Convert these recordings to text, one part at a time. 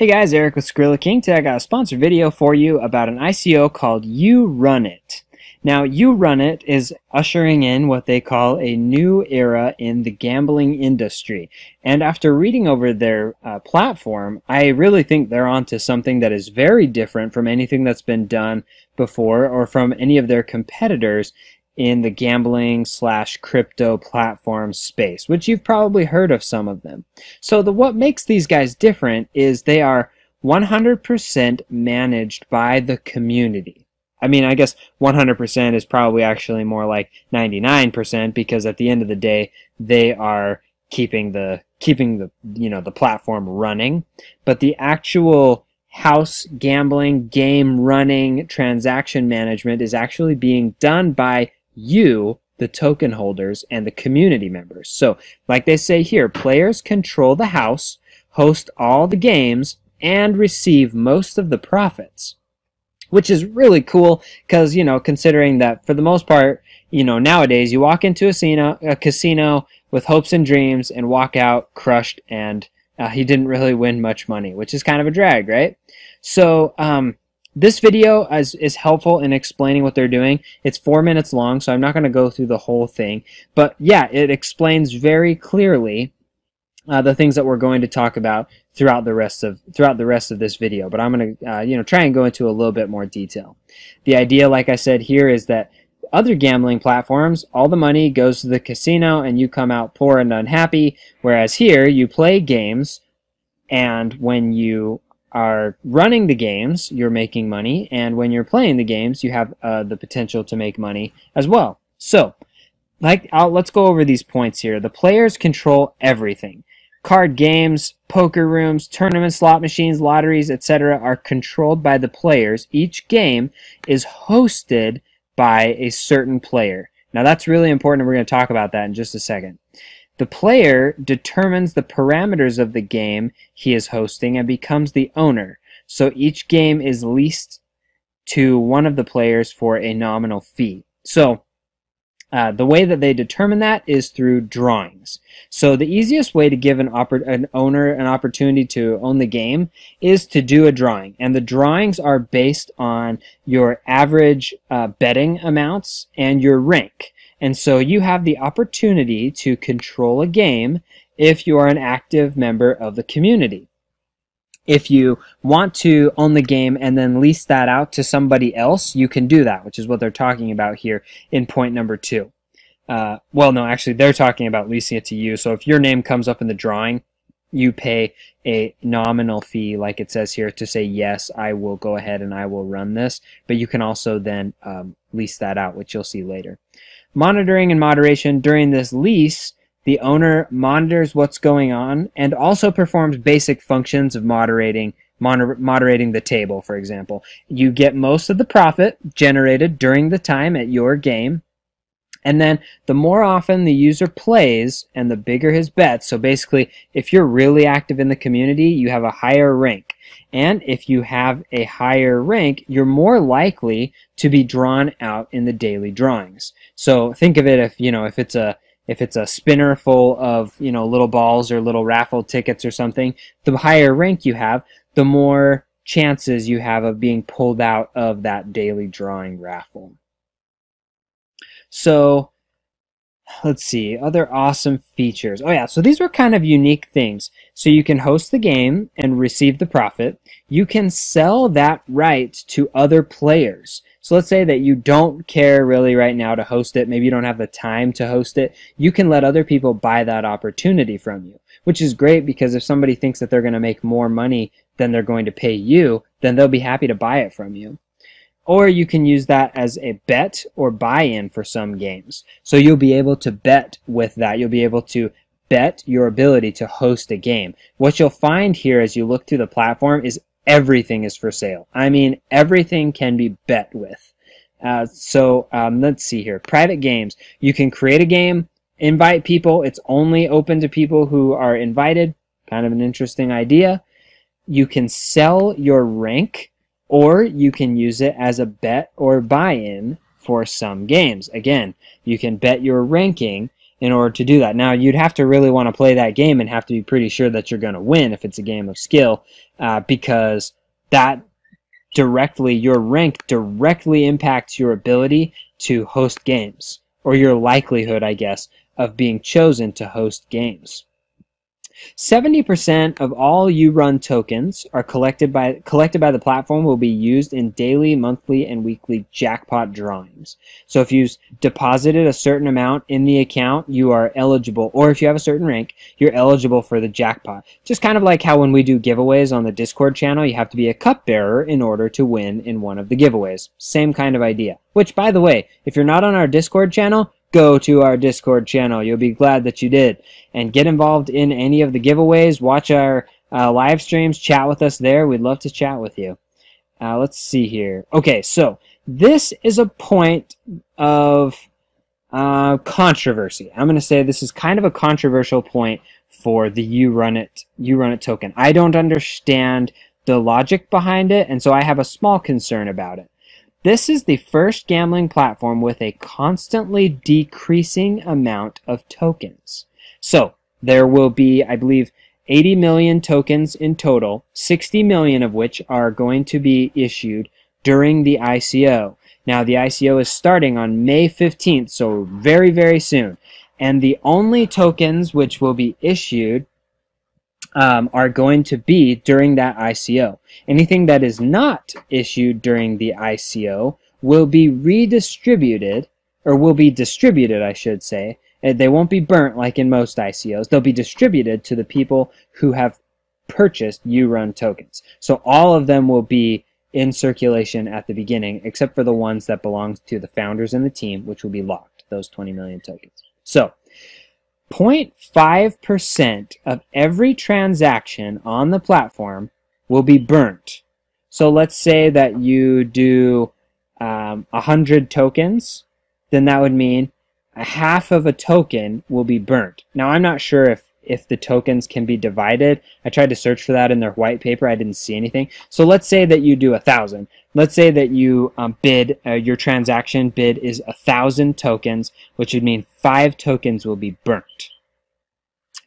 Hey guys, Eric with Skrilla King. Today I got a sponsored video for you about an ICO called URUNIT. Now, URUNIT is ushering in what they call a new era in the gambling industry. And after reading over their platform, I really think they're onto something that is very different from anything that's been done before or from any of their competitors in the gambling / crypto platform space, which you've probably heard of some of them. So what makes these guys different is they are 100% managed by the community. I mean, I guess 100% is probably actually more like 99% because at the end of the day, they are keeping the the platform running, but the actual house gambling, game running, transaction management is actually being done by you, the token holders, and the community members. So, like they say here, players control the house, host all the games, and receive most of the profits. Which is really cool because, considering that for the most part, nowadays you walk into a casino with hopes and dreams and walk out crushed and he didn't really win much money, which is kind of a drag, right? So, this video is helpful in explaining what they're doing. It's 4 minutes long, so I'm not going to go through the whole thing. But yeah, it explains very clearly the things that we're going to talk about throughout the rest of this video. But I'm going to try and go into a little bit more detail. The idea, like I said here, is that other gambling platforms, all the money goes to the casino and you come out poor and unhappy. Whereas here, you play games, and when you are running the games, you're making money, and when you're playing the games, you have the potential to make money as well. So, let's go over these points here. The players control everything. Card games, poker rooms, tournaments, slot machines, lotteries, etc. are controlled by the players. Each game is hosted by a certain player. Now that's really important, and we're going to talk about that in just a second. The player determines the parameters of the game he is hosting and becomes the owner. So each game is leased to one of the players for a nominal fee. So the way that they determine that is through drawings. So the easiest way to give an owner an opportunity to own the game is to do a drawing. And the drawings are based on your average betting amounts and your rank. And so you have the opportunity to control a game if you are an active member of the community. If you want to own the game and then lease that out to somebody else, you can do that, which is what they're talking about here in point number 2. Well, no, actually, they're talking about leasing it to you. So if your name comes up in the drawing, you pay a nominal fee, like it says here, to say, yes, I will go ahead and I will run this. But you can also then lease that out, which you'll see later. Monitoring and moderation. During this lease, the owner monitors what's going on and also performs basic functions of moderating the table, for example. You get most of the profit generated during the time at your game. And then the more often the user plays and the bigger his bets, so basically if you're really active in the community, you have a higher rank. And if you have a higher rank, you're more likely to be drawn out in the daily drawings. So think of it if it's a spinner full of little balls or little raffle tickets or something, the higher rank you have, the more chances you have of being pulled out of that daily drawing raffle. So let's see, other awesome features. Oh yeah, so these were kind of unique things. So you can host the game and receive the profit. You can sell that right to other players. So let's say that you don't care really right now to host it. Maybe you don't have the time to host it. You can let other people buy that opportunity from you, which is great because if somebody thinks that they're going to make more money than they're going to pay you, then they'll be happy to buy it from you. Or you can use that as a bet or buy-in for some games. So you'll be able to bet with that. You'll be able to bet your ability to host a game. What you'll find here as you look through the platform is everything is for sale. I mean, everything can be bet with. Let's see here. Private games. You can create a game, invite people. It's only open to people who are invited. Kind of an interesting idea. You can sell your rank, or you can use it as a bet or buy-in for some games. Again, you can bet your ranking, in order to do that. Now, you'd have to really want to play that game and have to be pretty sure that you're going to win if it's a game of skill, because that your rank directly impacts your ability to host games, or your likelihood, I guess, of being chosen to host games. 70% of all URUN tokens are collected by the platform will be used in daily, monthly, and weekly jackpot drawings. So if you've deposited a certain amount in the account, you are eligible, or if you have a certain rank, you're eligible for the jackpot. Just kind of like how when we do giveaways on the Discord channel, you have to be a cupbearer in order to win in one of the giveaways. Same kind of idea. Which, by the way, if you're not on our Discord channel, go to our Discord channel. You'll be glad that you did. And get involved in any of the giveaways. Watch our live streams. Chat with us there. We'd love to chat with you. Let's see here. Okay, so this is a point of controversy. I'm going to say this is kind of a controversial point for the URUNIT token. I don't understand the logic behind it, and so I have a small concern about it. This is the first gambling platform with a constantly decreasing amount of tokens. So there will be, I believe, 80 million tokens in total, 60 million of which are going to be issued during the ICO. Now, the ICO is starting on May 15th, so very, very soon. And the only tokens which will be issued are going to be during that ICO. Anything that is not issued during the ICO will be redistributed, or will be distributed, I should say. They won't be burnt like in most ICOs. They'll be distributed to the people who have purchased URUN tokens. So all of them will be in circulation at the beginning, except for the ones that belong to the founders and the team, which will be locked, those 20 million tokens. So 0.5% of every transaction on the platform will be burnt. So let's say that you do 100 tokens, then that would mean a half of a token will be burnt. Now, I'm not sure if the tokens can be divided. I tried to search for that in their white paper. I didn't see anything. So let's say that you do 1,000. Let's say that you your transaction bid is 1,000 tokens, which would mean 5 tokens will be burnt.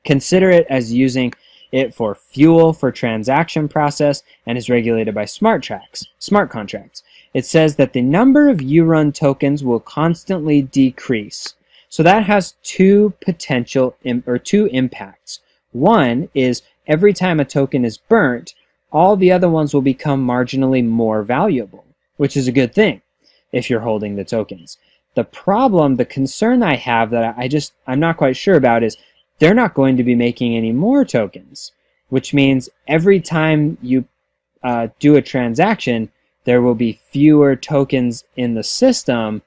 Consider it as using it for fuel for transaction process and is regulated by smart contracts. It says that the number of URUN tokens will constantly decrease. So that has two impacts. One is every time a token is burnt, all the other ones will become marginally more valuable, which is a good thing if you're holding the tokens. The concern I have that I'm not quite sure about is they're not going to be making any more tokens, which means every time you do a transaction, there will be fewer tokens in the system,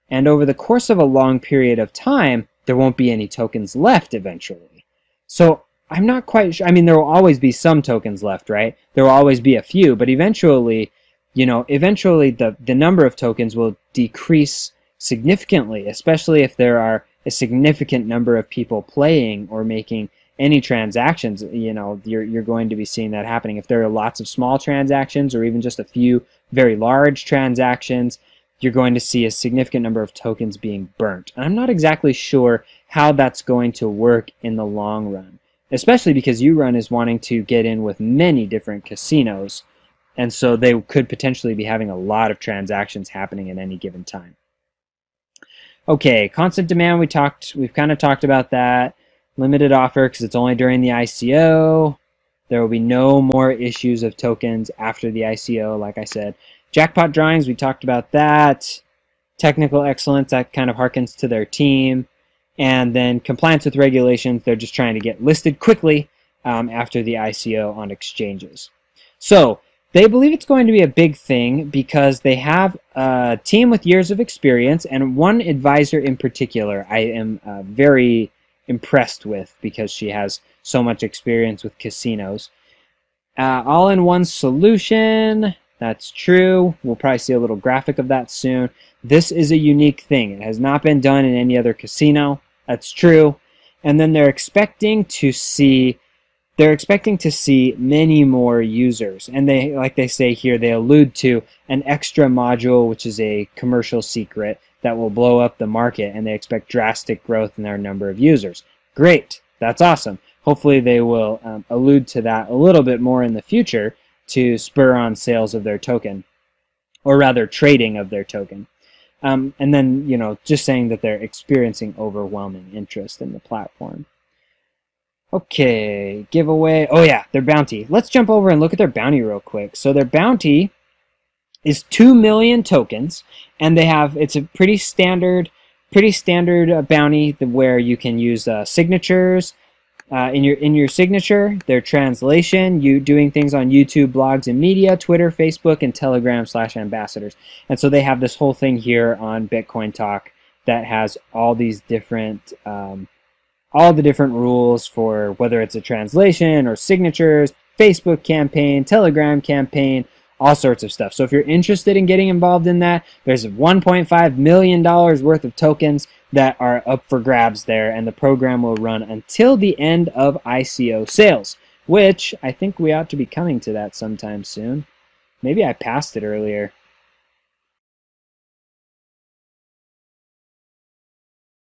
and over the course of a long period of time, there won't be any tokens left eventually. So I'm not quite sure. I mean, there will always be some tokens left, right? There will always be a few, but eventually, the number of tokens will decrease significantly, especially if there are a significant number of people playing or making any transactions. You're going to be seeing that happening. If there are lots of small transactions or even just a few very large transactions, you're going to see a significant number of tokens being burnt. And I'm not exactly sure how that's going to work in the long run, especially because URUN is wanting to get in with many different casinos, and so they could potentially be having a lot of transactions happening at any given time. Okay, constant demand, we've kind of talked about that. Limited offer because it's only during the ICO. There will be no more issues of tokens after the ICO, like I said. Jackpot drawings, we talked about that. Technical excellence, that kind of harkens to their team. And then compliance with regulations, they're just trying to get listed quickly after the ICO on exchanges. So they believe it's going to be a big thing because they have a team with years of experience, and one advisor in particular I am very impressed with because she has so much experience with casinos. All-in-one solution, that's true. We'll probably see a little graphic of that soon. This is a unique thing. It has not been done in any other casino. That's true. And then they're expecting to see many more users. And they, like they say here, they allude to an extra module, which is a commercial secret that will blow up the market, and they expect drastic growth in their number of users. Great, that's awesome. Hopefully they will allude to that a little bit more in the future to spur on sales of their token, or rather trading of their token. And then, just saying that they're experiencing overwhelming interest in the platform. Okay, giveaway. Oh yeah, their bounty. Let's jump over and look at their bounty real quick. So their bounty is 2 million tokens, and it's a pretty standard bounty where you can use signatures in your signature, their translation, you doing things on YouTube, blogs, and media, Twitter, Facebook, and Telegram/ambassadors. And so they have this whole thing here on BitcoinTalk that has all these different all the different rules for whether it's a translation or signatures, Facebook campaign, Telegram campaign, all sorts of stuff. So if you're interested in getting involved in that, there's $1.5 million worth of tokens that are up for grabs there, and the program will run until the end of ICO sales, which I think we ought to be coming to that sometime soon. Maybe I passed it earlier.